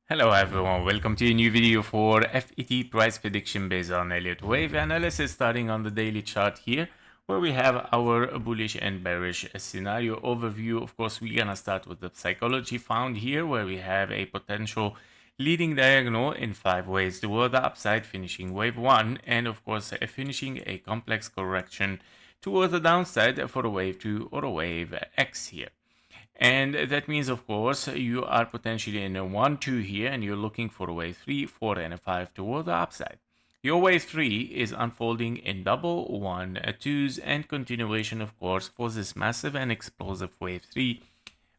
Hello everyone, welcome to a new video for FET price prediction based on Elliott wave analysis, starting on the daily chart here where we have our bullish and bearish scenario overview. Of course, we're gonna start with the psychology found here where we have a potential leading diagonal in 5 ways toward the upside, finishing wave 1, and of course finishing a complex correction toward the downside for a wave 2 or a wave X here. And that means, of course, you are potentially in a 1-2 here and you're looking for a wave 3, 4, and a 5 toward the upside. Your wave 3 is unfolding in double 1, 2s, and continuation, of course, for this massive and explosive wave 3.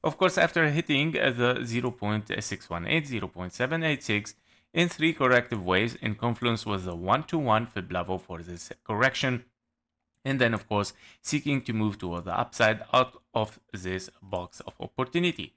Of course, after hitting the 0.618, 0.786 in 3 corrective waves in confluence with the 1-to-1 fib level for this correction. And then, of course, seeking to move toward the upside out of this box of opportunity.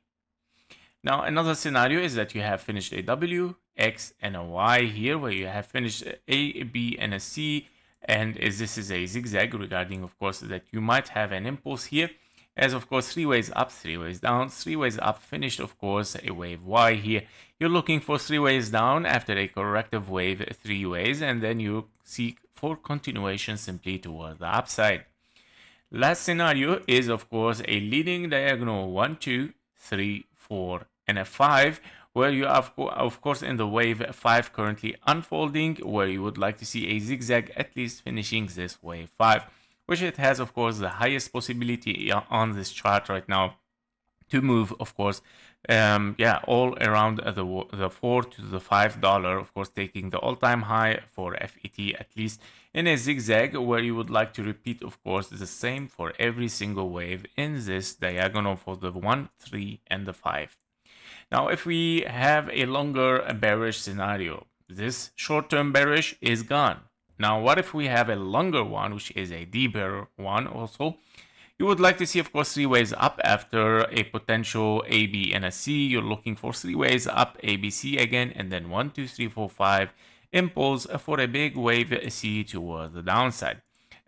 Now, another scenario is that you have finished a W, X, and a Y here, where you have finished A, B, and a C. And this is a zigzag regarding, of course, that you might have an impulse here. As, of course, 3 ways up, 3 ways down, 3 ways up, finished, of course, a wave Y here. You're looking for 3 ways down after a corrective wave 3 ways, and then you seek for continuation simply toward the upside. Last scenario is, of course, a leading diagonal 1, 2, 3, 4, and a 5, where you are, of course, in the wave 5 currently unfolding, where you would like to see a zigzag at least finishing this wave 5, which it has, of course, the highest possibility on this chart right now to move, of course, all around the $4 to the $5, of course, taking the all-time high for FET at least in a zigzag, where you would like to repeat, of course, the same for every single wave in this diagonal for the 1, 3, and the 5. Now, if we have a longer bearish scenario, this short-term bearish is gone. Now, what if we have a longer one, which is a deeper one also? You would like to see, of course, 3 ways up after a potential A, B, and a C. You're looking for 3 ways up, A, B, C again, and then 1, 2, 3, 4, 5 impulse for a big wave C toward the downside.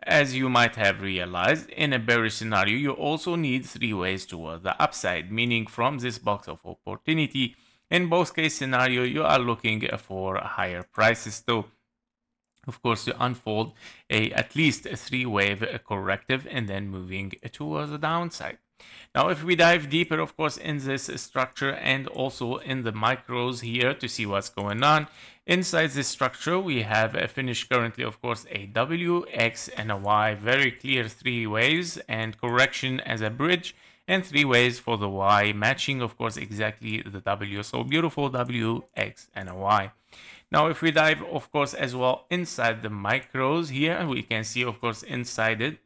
As you might have realized, in a bearish scenario, you also need 3 ways toward the upside, meaning from this box of opportunity. In both case scenario, you are looking for higher prices though. Of course, to unfold at least a 3-wave corrective and then moving towards the downside. Now, if we dive deeper, of course, in this structure and also in the micros here to see what's going on, inside this structure, we have finished currently, of course, a W, X, and a Y, very clear 3 waves and correction as a bridge, and 3 ways for the Y, matching, of course, exactly the W. So beautiful W, X, and a Y. Now, if we dive, of course, as well inside the micros here, we can see, of course, inside it,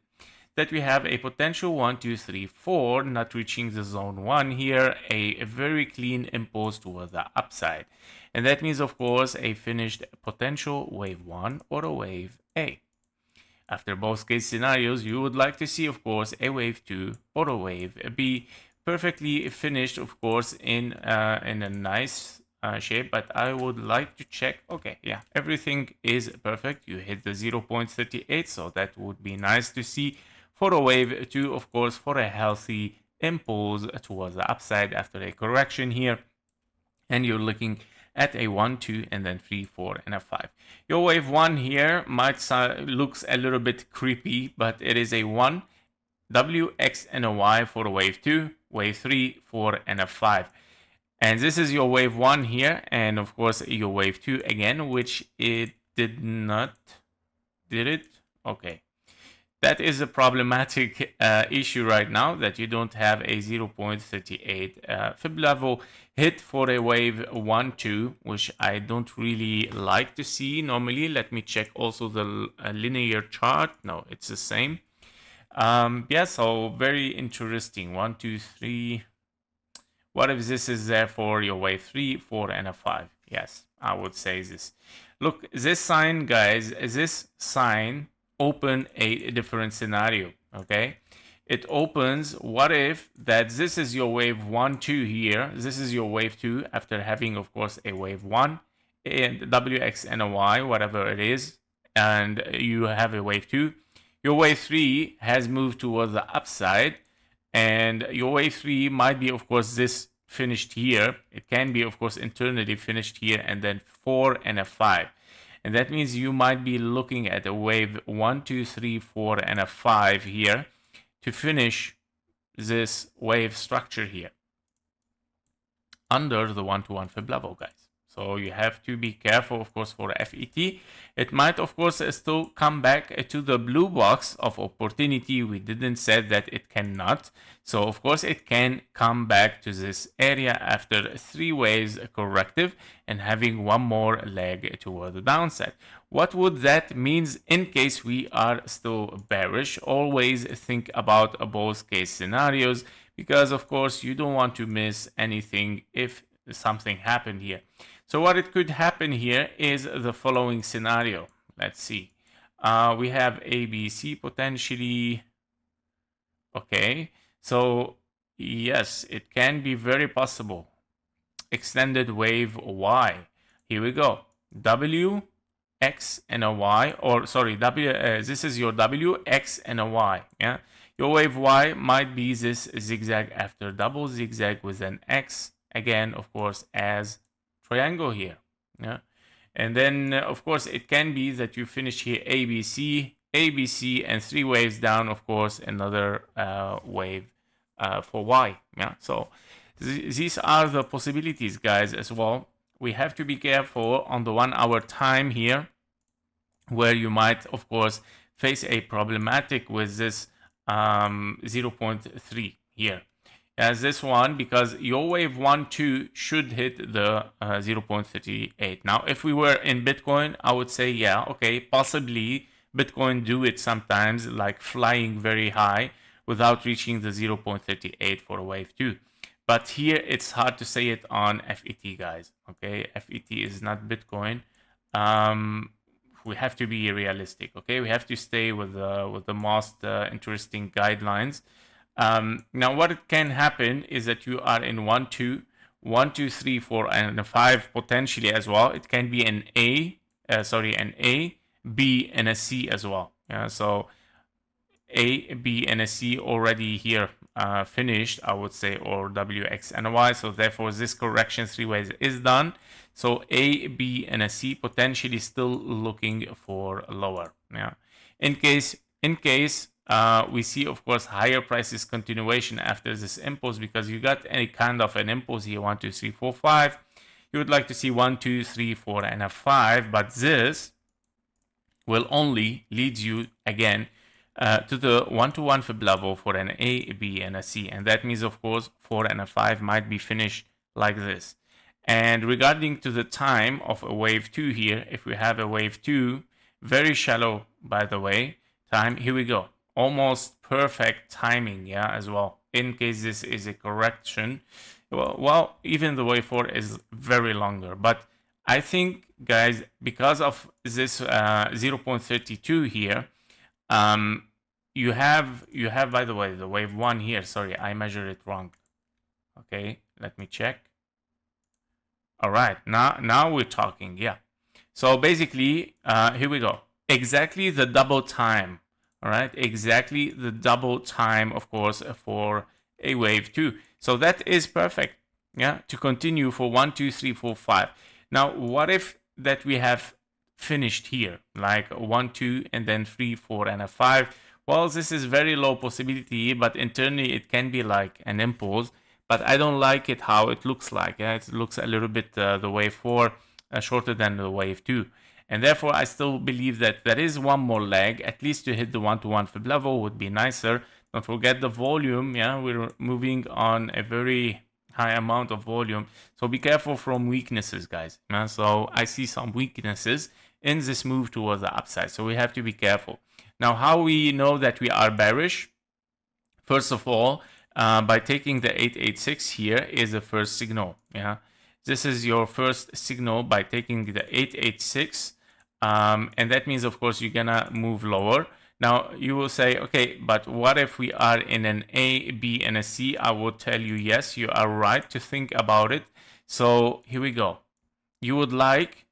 that we have a potential 1, 2, 3, 4, not reaching the zone 1 here, a very clean impulse toward the upside. And that means, of course, a finished potential wave 1 or a wave A. After both case scenarios, you would like to see, of course, a wave 2 or a wave B, perfectly finished, of course, in a nice shape, but I would like to check. Okay, yeah, everything is perfect. You hit the 0.38, so that would be nice to see for a wave 2, of course, for a healthy impulse towards the upside after a correction here. And you're looking at a 1, 2, and then 3, 4, and a 5. Your wave 1 here might looks a little bit creepy, but it is a 1, W, X, and a Y for a wave 2, wave 3, 4, and a 5. And this is your wave 1 here, and of course your wave 2 again, which it did not, did it? Okay. That is a problematic issue right now, that you don't have a 0.38 fib level hit for a wave 1, 2, which I don't really like to see normally. Let me check also the linear chart. No, it's the same. Yeah, so very interesting. 1, 2, 3. What if this is there for your wave 3, 4, and a 5? Yes, I would say this. Look, this sign, guys, this sign open a different scenario, okay? It opens, what if that this is your wave 1, 2 here. This is your wave 2 after having, of course, a wave 1 and W, X, and a Y, whatever it is. And you have a wave 2. Your wave 3 has moved towards the upside. And your wave 3 might be, of course, this finished here. It can be, of course, internally finished here, and then 4 and a 5. And that means you might be looking at a wave 1, 2, 3, 4, and a 5 here to finish this wave structure here under the 1-to-1 fib level, guys. So you have to be careful, of course, for FET. It might, of course, still come back to the blue box of opportunity. We didn't say that it cannot. So, of course, it can come back to this area after 3 waves corrective and having one more leg toward the downside. What would that mean in case we are still bearish? Always think about both case scenarios, because, of course, you don't want to miss anything if something happened here. So what it could happen here is the following scenario. Let's see. We have ABC potentially. Okay. So yes, it can be very possible. Extended wave Y. Here we go. W, X, and a Y. Or sorry, this is your W, X, and a Y. Yeah. Your wave Y might be this zigzag after double zigzag with an X. Again, of course, as triangle here. Yeah. And then, of course, it can be that you finish here ABC, ABC, and 3 waves down, of course, another wave for Y. Yeah. So these are the possibilities, guys, as well. We have to be careful on the 1 hour time here, where you might, of course, face a problematic with this 0.3 here. As this one, because your wave 1, 2 should hit the 0.38. Now, if we were in Bitcoin, I would say, yeah, okay, possibly Bitcoin do it sometimes, like flying very high without reaching the 0.38 for a wave 2. But here, it's hard to say it on FET, guys. Okay, FET is not Bitcoin. We have to be realistic. Okay, we have to stay with the most interesting guidelines. Now, what can happen is that you are in 1, 2, 1, 2, 3, 4, and 5 potentially as well. It can be an A, an A, B, and a C as well. Yeah, so A, B, and a C already here finished, I would say, or W, X, and a Y. So therefore, this correction 3 ways is done. So A, B, and a C potentially still looking for lower. Yeah, in case we see, of course, higher prices continuation after this impulse, because you got any kind of an impulse here, 1, 2, 3, 4, 5. You would like to see 1, 2, 3, 4, and a 5, but this will only lead you again to the 1-to-1 fib level for an A, B, and a C, and that means, of course, 4 and a 5 might be finished like this. And regarding to the time of a wave 2 here, if we have a wave 2, very shallow, by the way, time, here we go. Almost perfect timing, yeah, as well. In case this is a correction, well, even the wave 4 is very longer. But I think, guys, because of this 0.32 here, you have, by the way, the wave 1 here. Sorry, I measured it wrong. Okay, let me check. All right, now we're talking, yeah. So basically, here we go. Exactly the double time. All right, exactly the double time, of course, for a wave 2. So that is perfect, yeah, to continue for 1, 2, 3, 4, 5. Now, what if that we have finished here, like 1, 2, and then 3, 4, and a 5? Well, this is very low possibility, but internally it can be like an impulse. But I don't like it how it looks like. Yeah? It looks a little bit the wave 4 shorter than the wave 2. And therefore, I still believe that there is one more leg, at least to hit the 1-to-1 fib level would be nicer. Don't forget the volume. Yeah, we're moving on a very high amount of volume. So be careful from weaknesses, guys. Yeah? So I see some weaknesses in this move towards the upside. So we have to be careful. Now, how we know that we are bearish? First of all, by taking the 886 here is the first signal. Yeah, this is your first signal by taking the 886. And that means, of course, you're gonna move lower. Now you will say, okay, but what if we are in an A, B, and a C? I will tell you, yes, you are right to think about it. So here we go. You would like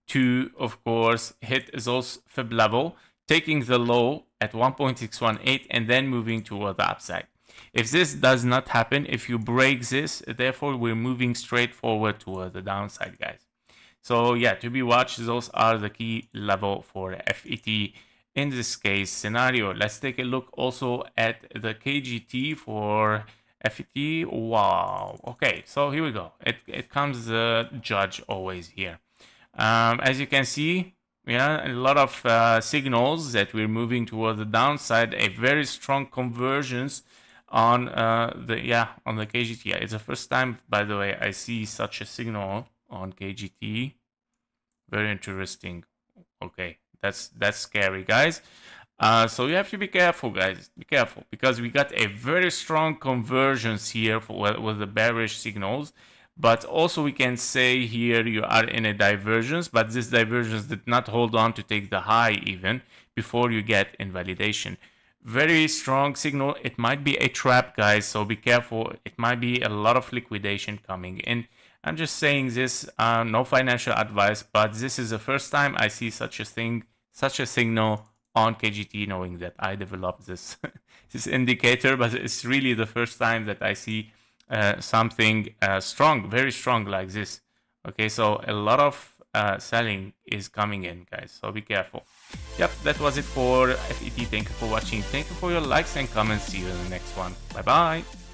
to, of course, hit those fib level, taking the low at 1.618 and then moving toward the upside. If this does not happen, if you break this, therefore we're moving straight forward toward the downside, guys. So yeah, to be watched, those are the key level for FET in this case scenario. Let's take a look also at the KGT for FET. Wow. Okay, so here we go. It comes the judge always here. As you can see, yeah, a lot of signals that we're moving toward the downside. A very strong convergence on on the KGT. It's the first time, by the way, I see such a signal on KGT. Very interesting. Okay, that's scary, guys. So you have to be careful, guys. Be careful, because we got a very strong convergence here with the bearish signals. But also we can say here you are in a divergence, but this divergence did not hold on to take the high even before you get invalidation. Very strong signal. It might be a trap, guys, so be careful. It might be a lot of liquidation coming in. I'm just saying this, no financial advice, but this is the first time I see such a thing, such a signal on KGT, knowing that I developed this this indicator, but it's really the first time that I see something strong, very strong like this. Okay, so a lot of selling is coming in, guys, so be careful. Yep, that was it for FET. Thank you for watching. Thank you for your likes and comments. See you in the next one. Bye bye.